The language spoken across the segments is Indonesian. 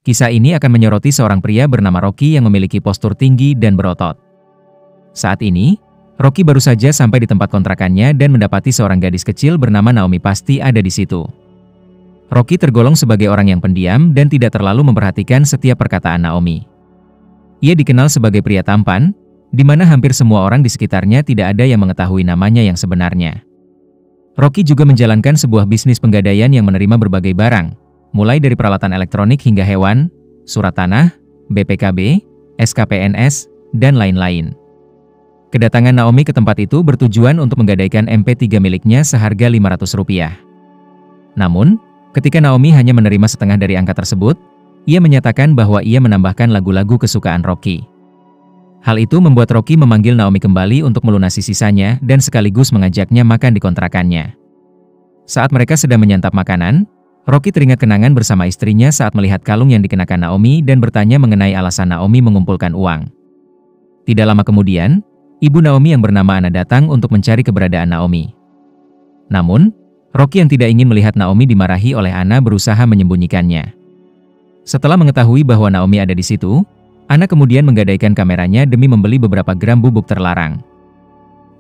Kisah ini akan menyoroti seorang pria bernama Rocky yang memiliki postur tinggi dan berotot. Saat ini, Rocky baru saja sampai di tempat kontrakannya dan mendapati seorang gadis kecil bernama Naomi pasti ada di situ. Rocky tergolong sebagai orang yang pendiam dan tidak terlalu memperhatikan setiap perkataan Naomi. Ia dikenal sebagai pria tampan, di mana hampir semua orang di sekitarnya tidak ada yang mengetahui namanya yang sebenarnya. Rocky juga menjalankan sebuah bisnis penggadaian yang menerima berbagai barang, mulai dari peralatan elektronik hingga hewan, surat tanah, BPKB, SKPNS, dan lain-lain. Kedatangan Naomi ke tempat itu bertujuan untuk menggadaikan MP3 miliknya seharga Rp500. Namun, ketika Naomi hanya menerima setengah dari angka tersebut, ia menyatakan bahwa ia menambahkan lagu-lagu kesukaan Rocky. Hal itu membuat Rocky memanggil Naomi kembali untuk melunasi sisanya dan sekaligus mengajaknya makan di kontrakannya. Saat mereka sedang menyantap makanan, Rocky teringat kenangan bersama istrinya saat melihat kalung yang dikenakan Naomi dan bertanya mengenai alasan Naomi mengumpulkan uang. Tidak lama kemudian, ibu Naomi yang bernama Anna datang untuk mencari keberadaan Naomi. Namun, Rocky yang tidak ingin melihat Naomi dimarahi oleh Anna berusaha menyembunyikannya. Setelah mengetahui bahwa Naomi ada di situ, Anna kemudian menggadaikan kameranya demi membeli beberapa gram bubuk terlarang.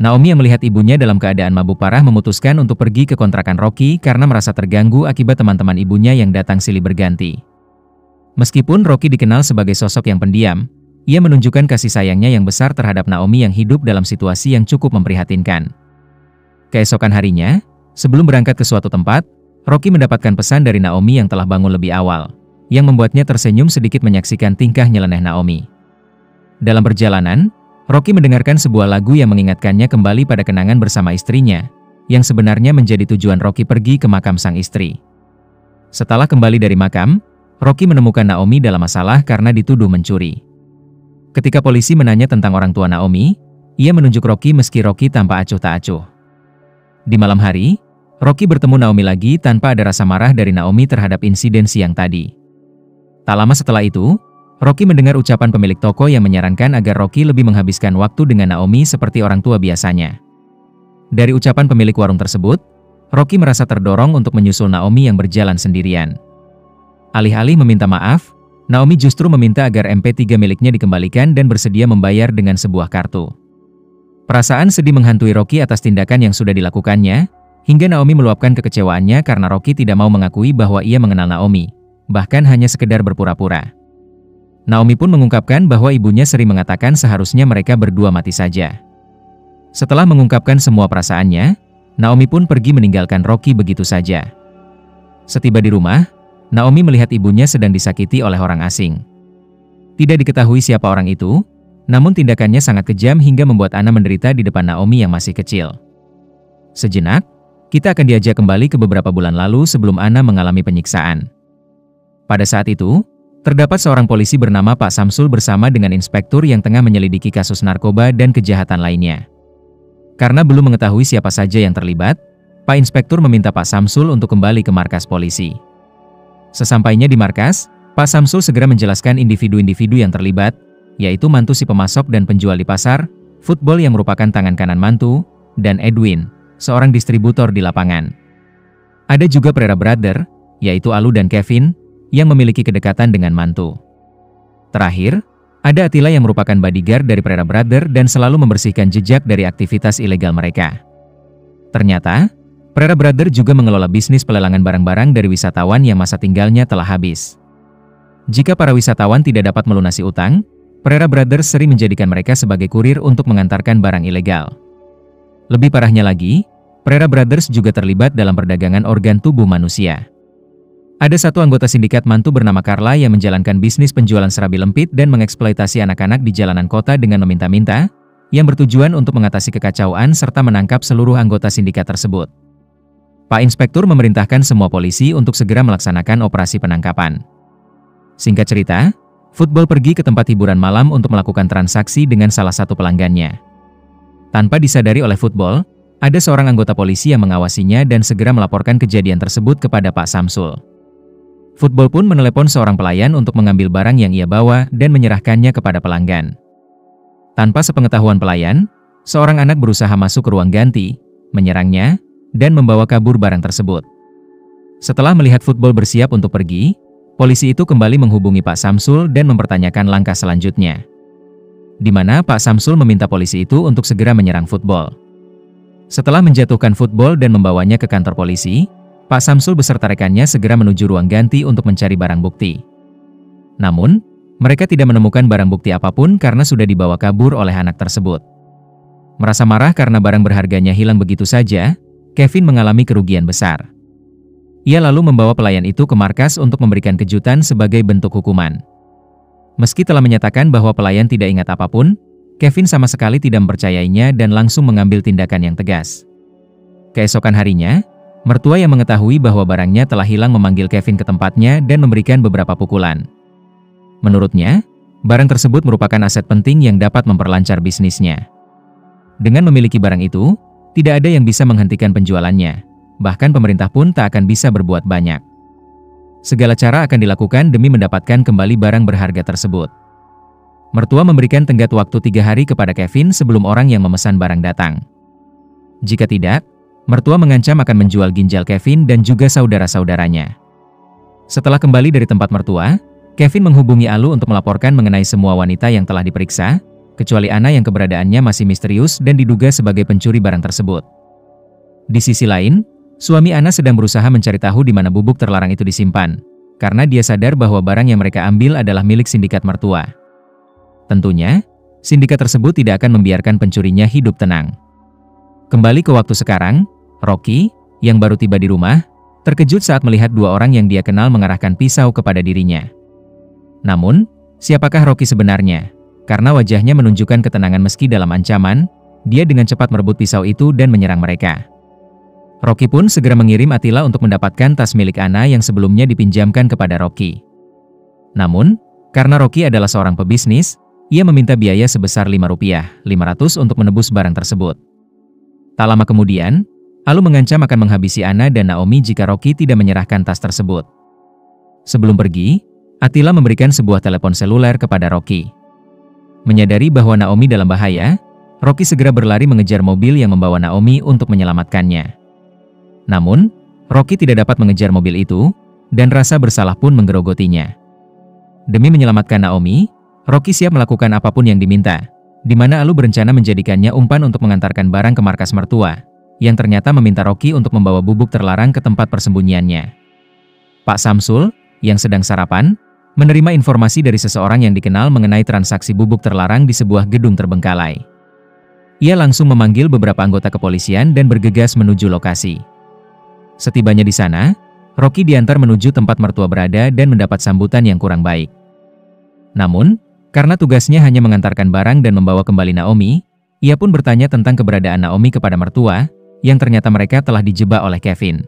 Naomi yang melihat ibunya dalam keadaan mabuk parah memutuskan untuk pergi ke kontrakan Rocky karena merasa terganggu akibat teman-teman ibunya yang datang silih berganti. Meskipun Rocky dikenal sebagai sosok yang pendiam, ia menunjukkan kasih sayangnya yang besar terhadap Naomi yang hidup dalam situasi yang cukup memprihatinkan. Keesokan harinya, sebelum berangkat ke suatu tempat, Rocky mendapatkan pesan dari Naomi yang telah bangun lebih awal, yang membuatnya tersenyum sedikit menyaksikan tingkah nyeleneh Naomi. Dalam perjalanan, Rocky mendengarkan sebuah lagu yang mengingatkannya kembali pada kenangan bersama istrinya, yang sebenarnya menjadi tujuan Rocky pergi ke makam sang istri. Setelah kembali dari makam, Rocky menemukan Naomi dalam masalah karena dituduh mencuri. Ketika polisi menanya tentang orang tua Naomi, ia menunjuk Rocky meski Rocky tanpa acuh tak acuh. Di malam hari, Rocky bertemu Naomi lagi tanpa ada rasa marah dari Naomi terhadap insiden siang tadi. Tak lama setelah itu, Rocky mendengar ucapan pemilik toko yang menyarankan agar Rocky lebih menghabiskan waktu dengan Naomi seperti orang tua biasanya. Dari ucapan pemilik warung tersebut, Rocky merasa terdorong untuk menyusul Naomi yang berjalan sendirian. Alih-alih meminta maaf, Naomi justru meminta agar MP3 miliknya dikembalikan dan bersedia membayar dengan sebuah kartu. Perasaan sedih menghantui Rocky atas tindakan yang sudah dilakukannya, hingga Naomi meluapkan kekecewaannya karena Rocky tidak mau mengakui bahwa ia mengenal Naomi, bahkan hanya sekedar berpura-pura. Naomi pun mengungkapkan bahwa ibunya sering mengatakan seharusnya mereka berdua mati saja. Setelah mengungkapkan semua perasaannya, Naomi pun pergi meninggalkan Rocky begitu saja. Setiba di rumah, Naomi melihat ibunya sedang disakiti oleh orang asing. Tidak diketahui siapa orang itu, namun tindakannya sangat kejam hingga membuat Anna menderita di depan Naomi yang masih kecil. Sejenak, kita akan diajak kembali ke beberapa bulan lalu sebelum Anna mengalami penyiksaan. Pada saat itu, terdapat seorang polisi bernama Pak Samsul bersama dengan inspektur yang tengah menyelidiki kasus narkoba dan kejahatan lainnya. Karena belum mengetahui siapa saja yang terlibat, Pak Inspektur meminta Pak Samsul untuk kembali ke markas polisi. Sesampainya di markas, Pak Samsul segera menjelaskan individu-individu yang terlibat, yaitu mantu si pemasok dan penjual di pasar, Football yang merupakan tangan kanan mantu, dan Edwin, seorang distributor di lapangan. Ada juga Pereira Brother, yaitu Alu dan Kevin, yang memiliki kedekatan dengan mantu. Terakhir, ada Attila yang merupakan bodyguard dari Pereira Brother dan selalu membersihkan jejak dari aktivitas ilegal mereka. Ternyata, Pereira Brother juga mengelola bisnis pelelangan barang-barang dari wisatawan yang masa tinggalnya telah habis. Jika para wisatawan tidak dapat melunasi utang, Pereira Brothers sering menjadikan mereka sebagai kurir untuk mengantarkan barang ilegal. Lebih parahnya lagi, Pereira Brothers juga terlibat dalam perdagangan organ tubuh manusia. Ada satu anggota sindikat mantu bernama Carla yang menjalankan bisnis penjualan serabi lempit dan mengeksploitasi anak-anak di jalanan kota dengan meminta-minta, yang bertujuan untuk mengatasi kekacauan serta menangkap seluruh anggota sindikat tersebut. Pak Inspektur memerintahkan semua polisi untuk segera melaksanakan operasi penangkapan. Singkat cerita, Football pergi ke tempat hiburan malam untuk melakukan transaksi dengan salah satu pelanggannya. Tanpa disadari oleh Football, ada seorang anggota polisi yang mengawasinya dan segera melaporkan kejadian tersebut kepada Pak Samsul. Football pun menelepon seorang pelayan untuk mengambil barang yang ia bawa dan menyerahkannya kepada pelanggan. Tanpa sepengetahuan pelayan, seorang anak berusaha masuk ke ruang ganti, menyerangnya, dan membawa kabur barang tersebut. Setelah melihat Football bersiap untuk pergi, polisi itu kembali menghubungi Pak Samsul dan mempertanyakan langkah selanjutnya. Di mana Pak Samsul meminta polisi itu untuk segera menyerang Football. Setelah menjatuhkan Football dan membawanya ke kantor polisi, Pak Samsul beserta rekannya segera menuju ruang ganti untuk mencari barang bukti. Namun, mereka tidak menemukan barang bukti apapun karena sudah dibawa kabur oleh anak tersebut. Merasa marah karena barang berharganya hilang begitu saja, Kevin mengalami kerugian besar. Ia lalu membawa pelayan itu ke markas untuk memberikan kejutan sebagai bentuk hukuman. Meski telah menyatakan bahwa pelayan tidak ingat apapun, Kevin sama sekali tidak mempercayainya dan langsung mengambil tindakan yang tegas. Keesokan harinya, mertua yang mengetahui bahwa barangnya telah hilang memanggil Kevin ke tempatnya dan memberikan beberapa pukulan. Menurutnya, barang tersebut merupakan aset penting yang dapat memperlancar bisnisnya. Dengan memiliki barang itu, tidak ada yang bisa menghentikan penjualannya. Bahkan pemerintah pun tak akan bisa berbuat banyak. Segala cara akan dilakukan demi mendapatkan kembali barang berharga tersebut. Mertua memberikan tenggat waktu 3 hari kepada Kevin sebelum orang yang memesan barang datang. Jika tidak, mertua mengancam akan menjual ginjal Kevin dan juga saudara-saudaranya. Setelah kembali dari tempat mertua, Kevin menghubungi Alu untuk melaporkan mengenai semua wanita yang telah diperiksa, kecuali Ana yang keberadaannya masih misterius dan diduga sebagai pencuri barang tersebut. Di sisi lain, suami Ana sedang berusaha mencari tahu di mana bubuk terlarang itu disimpan, karena dia sadar bahwa barang yang mereka ambil adalah milik sindikat mertua. Tentunya, sindikat tersebut tidak akan membiarkan pencurinya hidup tenang. Kembali ke waktu sekarang, Rocky, yang baru tiba di rumah, terkejut saat melihat 2 orang yang dia kenal mengarahkan pisau kepada dirinya. Namun, siapakah Rocky sebenarnya? Karena wajahnya menunjukkan ketenangan meski dalam ancaman, dia dengan cepat merebut pisau itu dan menyerang mereka. Rocky pun segera mengirim Attila untuk mendapatkan tas milik Ana yang sebelumnya dipinjamkan kepada Rocky. Namun, karena Rocky adalah seorang pebisnis, ia meminta biaya sebesar Rp500 untuk menebus barang tersebut. Tak lama kemudian, Alu mengancam akan menghabisi Ana dan Naomi jika Rocky tidak menyerahkan tas tersebut. Sebelum pergi, Attila memberikan sebuah telepon seluler kepada Rocky. Menyadari bahwa Naomi dalam bahaya, Rocky segera berlari mengejar mobil yang membawa Naomi untuk menyelamatkannya. Namun, Rocky tidak dapat mengejar mobil itu, dan rasa bersalah pun menggerogotinya. Demi menyelamatkan Naomi, Rocky siap melakukan apapun yang diminta, di mana Alu berencana menjadikannya umpan untuk mengantarkan barang ke markas mertua, yang ternyata meminta Rocky untuk membawa bubuk terlarang ke tempat persembunyiannya. Pak Samsul, yang sedang sarapan, menerima informasi dari seseorang yang dikenal mengenai transaksi bubuk terlarang di sebuah gedung terbengkalai. Ia langsung memanggil beberapa anggota kepolisian dan bergegas menuju lokasi. Setibanya di sana, Rocky diantar menuju tempat mertua berada dan mendapat sambutan yang kurang baik. Namun, karena tugasnya hanya mengantarkan barang dan membawa kembali Naomi, ia pun bertanya tentang keberadaan Naomi kepada mertua, yang ternyata mereka telah dijebak oleh Kevin.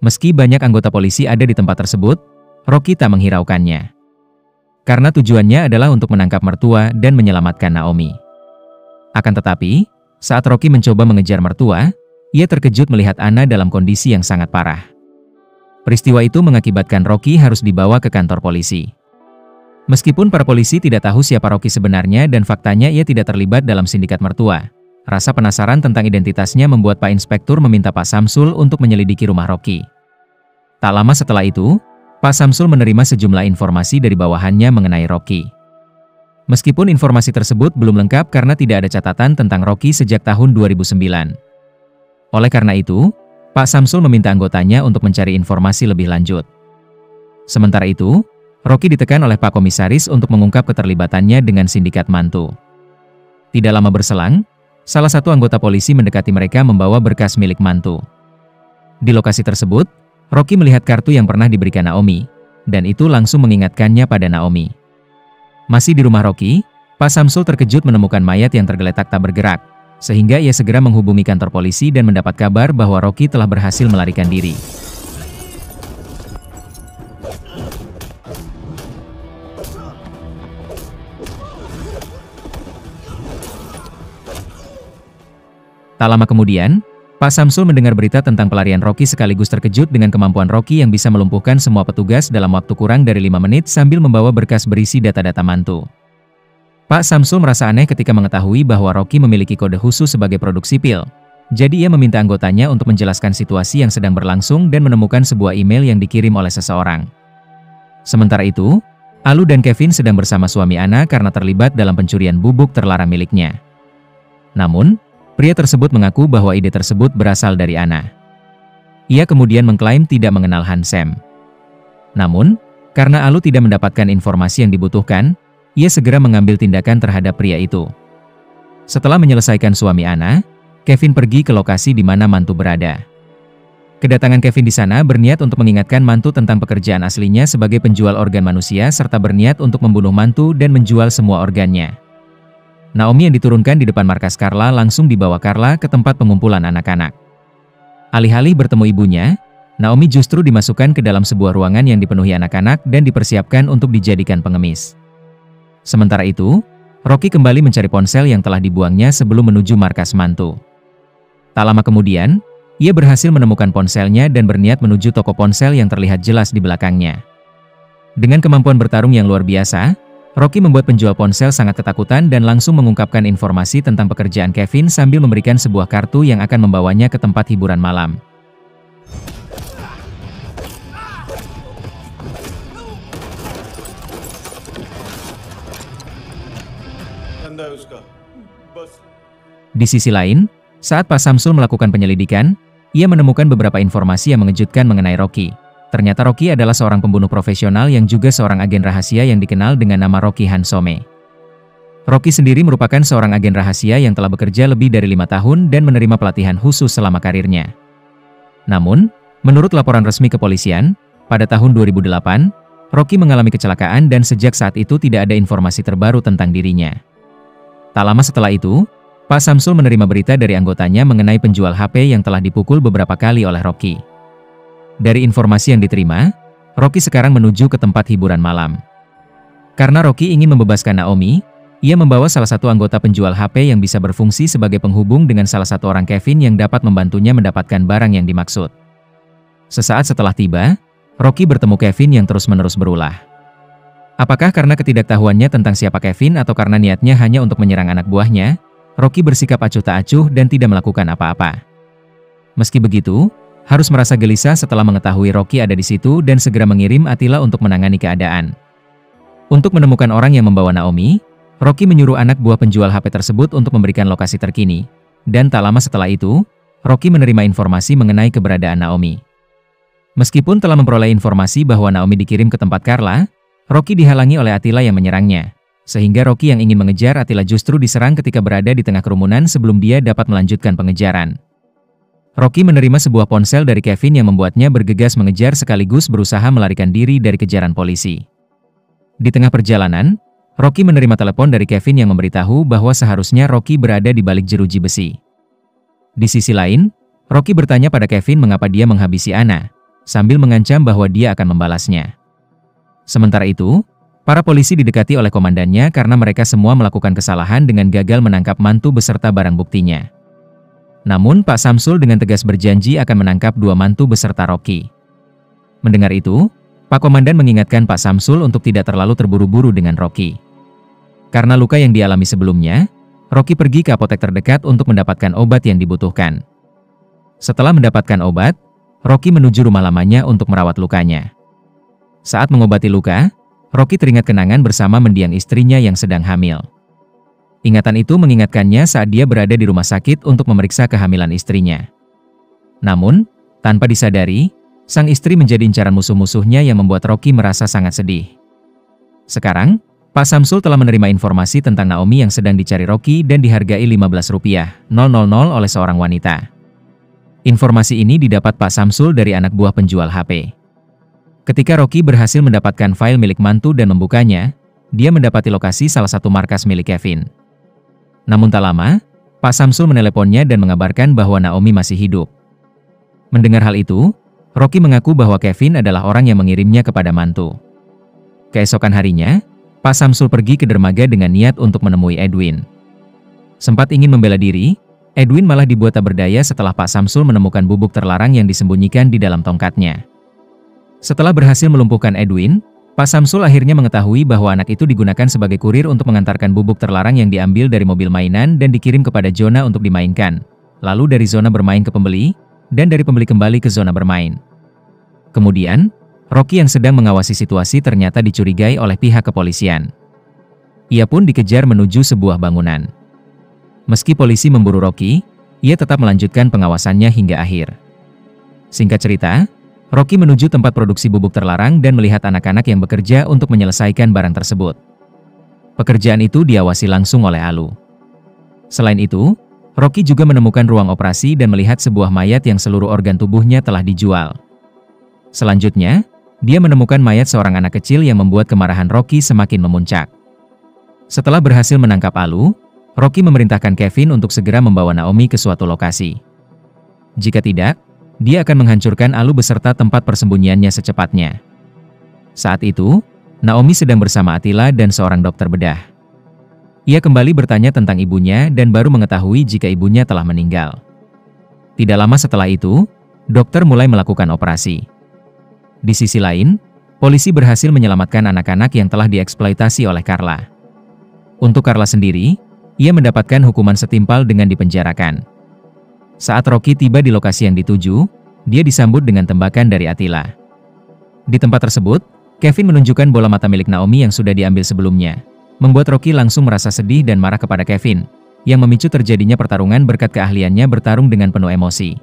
Meski banyak anggota polisi ada di tempat tersebut, Rocky tak menghiraukannya. Karena tujuannya adalah untuk menangkap mertua dan menyelamatkan Naomi. Akan tetapi, saat Rocky mencoba mengejar mertua, ia terkejut melihat Ana dalam kondisi yang sangat parah. Peristiwa itu mengakibatkan Rocky harus dibawa ke kantor polisi. Meskipun para polisi tidak tahu siapa Rocky sebenarnya dan faktanya ia tidak terlibat dalam sindikat mertua, rasa penasaran tentang identitasnya membuat Pak Inspektur meminta Pak Samsul untuk menyelidiki rumah Rocky. Tak lama setelah itu, Pak Samsul menerima sejumlah informasi dari bawahannya mengenai Rocky. Meskipun informasi tersebut belum lengkap karena tidak ada catatan tentang Rocky sejak tahun 2009. Oleh karena itu, Pak Samsul meminta anggotanya untuk mencari informasi lebih lanjut. Sementara itu, Rocky ditekan oleh Pak Komisaris untuk mengungkap keterlibatannya dengan sindikat mantu. Tidak lama berselang, salah satu anggota polisi mendekati mereka membawa berkas milik mantu. Di lokasi tersebut, Rocky melihat kartu yang pernah diberikan Naomi, dan itu langsung mengingatkannya pada Naomi. Masih di rumah Rocky, Pak Samsul terkejut menemukan mayat yang tergeletak tak bergerak, sehingga ia segera menghubungi kantor polisi dan mendapat kabar bahwa Rocky telah berhasil melarikan diri. Tak lama kemudian, Pak Samsul mendengar berita tentang pelarian Rocky sekaligus terkejut dengan kemampuan Rocky yang bisa melumpuhkan semua petugas dalam waktu kurang dari 5 menit sambil membawa berkas berisi data-data mantu. Pak Samsul merasa aneh ketika mengetahui bahwa Rocky memiliki kode khusus sebagai produk sipil. Jadi ia meminta anggotanya untuk menjelaskan situasi yang sedang berlangsung dan menemukan sebuah email yang dikirim oleh seseorang. Sementara itu, Alu dan Kevin sedang bersama suami Ana karena terlibat dalam pencurian bubuk terlarang miliknya. Namun, pria tersebut mengaku bahwa ide tersebut berasal dari Ana. Ia kemudian mengklaim tidak mengenal Hansem. Namun, karena Alu tidak mendapatkan informasi yang dibutuhkan, ia segera mengambil tindakan terhadap pria itu. Setelah menyelesaikan suami Ana, Kevin pergi ke lokasi di mana mantu berada. Kedatangan Kevin di sana berniat untuk mengingatkan mantu tentang pekerjaan aslinya sebagai penjual organ manusia serta berniat untuk membunuh mantu dan menjual semua organnya. Naomi yang diturunkan di depan markas Carla langsung dibawa Carla ke tempat pengumpulan anak-anak. Alih-alih bertemu ibunya, Naomi justru dimasukkan ke dalam sebuah ruangan yang dipenuhi anak-anak dan dipersiapkan untuk dijadikan pengemis. Sementara itu, Rocky kembali mencari ponsel yang telah dibuangnya sebelum menuju markas mantu. Tak lama kemudian, ia berhasil menemukan ponselnya dan berniat menuju toko ponsel yang terlihat jelas di belakangnya. Dengan kemampuan bertarung yang luar biasa, Rocky membuat penjual ponsel sangat ketakutan dan langsung mengungkapkan informasi tentang pekerjaan Kevin sambil memberikan sebuah kartu yang akan membawanya ke tempat hiburan malam. Di sisi lain, saat Pak Samsul melakukan penyelidikan, ia menemukan beberapa informasi yang mengejutkan mengenai Rocky. Ternyata Rocky adalah seorang pembunuh profesional yang juga seorang agen rahasia yang dikenal dengan nama Rocky Hansome. Rocky sendiri merupakan seorang agen rahasia yang telah bekerja lebih dari 5 tahun dan menerima pelatihan khusus selama karirnya. Namun, menurut laporan resmi kepolisian, pada tahun 2008, Rocky mengalami kecelakaan dan sejak saat itu tidak ada informasi terbaru tentang dirinya. Tak lama setelah itu, Pak Samsul menerima berita dari anggotanya mengenai penjual HP yang telah dipukul beberapa kali oleh Rocky. Dari informasi yang diterima, Rocky sekarang menuju ke tempat hiburan malam. Karena Rocky ingin membebaskan Naomi, ia membawa salah satu anggota penjual HP yang bisa berfungsi sebagai penghubung dengan salah satu orang Kevin yang dapat membantunya mendapatkan barang yang dimaksud. Sesaat setelah tiba, Rocky bertemu Kevin yang terus-menerus berulah. Apakah karena ketidaktahuannya tentang siapa Kevin atau karena niatnya hanya untuk menyerang anak buahnya, Rocky bersikap acuh tak acuh dan tidak melakukan apa-apa. Meski begitu, harus merasa gelisah setelah mengetahui Rocky ada di situ dan segera mengirim Attila untuk menangani keadaan. Untuk menemukan orang yang membawa Naomi, Rocky menyuruh anak buah penjual HP tersebut untuk memberikan lokasi terkini. Dan tak lama setelah itu, Rocky menerima informasi mengenai keberadaan Naomi. Meskipun telah memperoleh informasi bahwa Naomi dikirim ke tempat Carla, Rocky dihalangi oleh Attila yang menyerangnya. Sehingga Rocky yang ingin mengejar Attila justru diserang ketika berada di tengah kerumunan sebelum dia dapat melanjutkan pengejaran. Rocky menerima sebuah ponsel dari Kevin yang membuatnya bergegas mengejar sekaligus berusaha melarikan diri dari kejaran polisi. Di tengah perjalanan, Rocky menerima telepon dari Kevin yang memberitahu bahwa seharusnya Rocky berada di balik jeruji besi. Di sisi lain, Rocky bertanya pada Kevin mengapa dia menghabisi Ana, sambil mengancam bahwa dia akan membalasnya. Sementara itu, para polisi didekati oleh komandannya karena mereka semua melakukan kesalahan dengan gagal menangkap mantu beserta barang buktinya. Namun Pak Samsul dengan tegas berjanji akan menangkap 2 mantu beserta Rocky. Mendengar itu, Pak Komandan mengingatkan Pak Samsul untuk tidak terlalu terburu-buru dengan Rocky. Karena luka yang dialami sebelumnya, Rocky pergi ke apotek terdekat untuk mendapatkan obat yang dibutuhkan. Setelah mendapatkan obat, Rocky menuju rumah lamanya untuk merawat lukanya. Saat mengobati luka, Rocky teringat kenangan bersama mendiang istrinya yang sedang hamil. Ingatan itu mengingatkannya saat dia berada di rumah sakit untuk memeriksa kehamilan istrinya. Namun, tanpa disadari, sang istri menjadi incaran musuh-musuhnya yang membuat Rocky merasa sangat sedih. Sekarang, Pak Samsul telah menerima informasi tentang Naomi yang sedang dicari Rocky dan dihargai Rp15.000 oleh seorang wanita. Informasi ini didapat Pak Samsul dari anak buah penjual HP. Ketika Rocky berhasil mendapatkan file milik mantu dan membukanya, dia mendapati lokasi salah satu markas milik Kevin. Namun tak lama, Pak Samsul meneleponnya dan mengabarkan bahwa Naomi masih hidup. Mendengar hal itu, Rocky mengaku bahwa Kevin adalah orang yang mengirimnya kepada mantu. Keesokan harinya, Pak Samsul pergi ke dermaga dengan niat untuk menemui Edwin. Sempat ingin membela diri, Edwin malah dibuat tak berdaya setelah Pak Samsul menemukan bubuk terlarang yang disembunyikan di dalam tongkatnya. Setelah berhasil melumpuhkan Edwin, Pak Samsul akhirnya mengetahui bahwa anak itu digunakan sebagai kurir untuk mengantarkan bubuk terlarang yang diambil dari mobil mainan dan dikirim kepada zona untuk dimainkan, lalu dari zona bermain ke pembeli, dan dari pembeli kembali ke zona bermain. Kemudian, Rocky yang sedang mengawasi situasi ternyata dicurigai oleh pihak kepolisian. Ia pun dikejar menuju sebuah bangunan. Meski polisi memburu Rocky, ia tetap melanjutkan pengawasannya hingga akhir. Singkat cerita, Rocky menuju tempat produksi bubuk terlarang dan melihat anak-anak yang bekerja untuk menyelesaikan barang tersebut. Pekerjaan itu diawasi langsung oleh Alu. Selain itu, Rocky juga menemukan ruang operasi dan melihat sebuah mayat yang seluruh organ tubuhnya telah dijual. Selanjutnya, dia menemukan mayat seorang anak kecil yang membuat kemarahan Rocky semakin memuncak. Setelah berhasil menangkap Alu, Rocky memerintahkan Kevin untuk segera membawa Naomi ke suatu lokasi. Jika tidak, dia akan menghancurkan Alu beserta tempat persembunyiannya secepatnya. Saat itu, Naomi sedang bersama Attila dan seorang dokter bedah. Ia kembali bertanya tentang ibunya dan baru mengetahui jika ibunya telah meninggal. Tidak lama setelah itu, dokter mulai melakukan operasi. Di sisi lain, polisi berhasil menyelamatkan anak-anak yang telah dieksploitasi oleh Carla. Untuk Carla sendiri, ia mendapatkan hukuman setimpal dengan dipenjarakan. Saat Rocky tiba di lokasi yang dituju, dia disambut dengan tembakan dari Attila. Di tempat tersebut, Kevin menunjukkan bola mata milik Naomi yang sudah diambil sebelumnya, membuat Rocky langsung merasa sedih dan marah kepada Kevin, yang memicu terjadinya pertarungan berkat keahliannya bertarung dengan penuh emosi.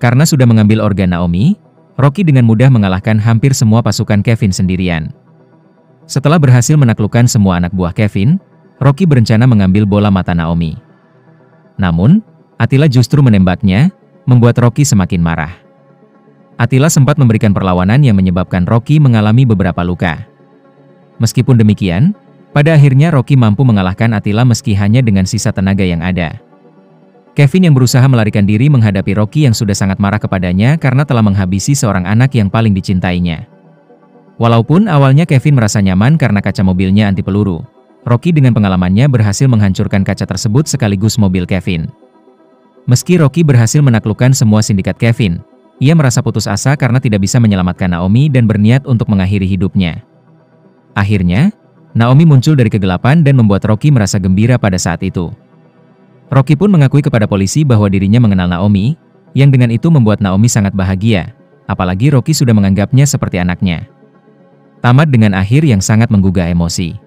Karena sudah mengambil organ Naomi, Rocky dengan mudah mengalahkan hampir semua pasukan Kevin sendirian. Setelah berhasil menaklukkan semua anak buah Kevin, Rocky berencana mengambil bola mata Naomi. Namun, Attila justru menembaknya, membuat Rocky semakin marah. Attila sempat memberikan perlawanan yang menyebabkan Rocky mengalami beberapa luka. Meskipun demikian, pada akhirnya Rocky mampu mengalahkan Attila meski hanya dengan sisa tenaga yang ada. Kevin yang berusaha melarikan diri menghadapi Rocky yang sudah sangat marah kepadanya karena telah menghabisi seorang anak yang paling dicintainya. Walaupun awalnya Kevin merasa nyaman karena kaca mobilnya anti peluru, Rocky dengan pengalamannya berhasil menghancurkan kaca tersebut sekaligus mobil Kevin. Meski Rocky berhasil menaklukkan semua sindikat Kevin, ia merasa putus asa karena tidak bisa menyelamatkan Naomi dan berniat untuk mengakhiri hidupnya. Akhirnya, Naomi muncul dari kegelapan dan membuat Rocky merasa gembira pada saat itu. Rocky pun mengakui kepada polisi bahwa dirinya mengenal Naomi, yang dengan itu membuat Naomi sangat bahagia, apalagi Rocky sudah menganggapnya seperti anaknya. Tamat dengan akhir yang sangat menggugah emosi.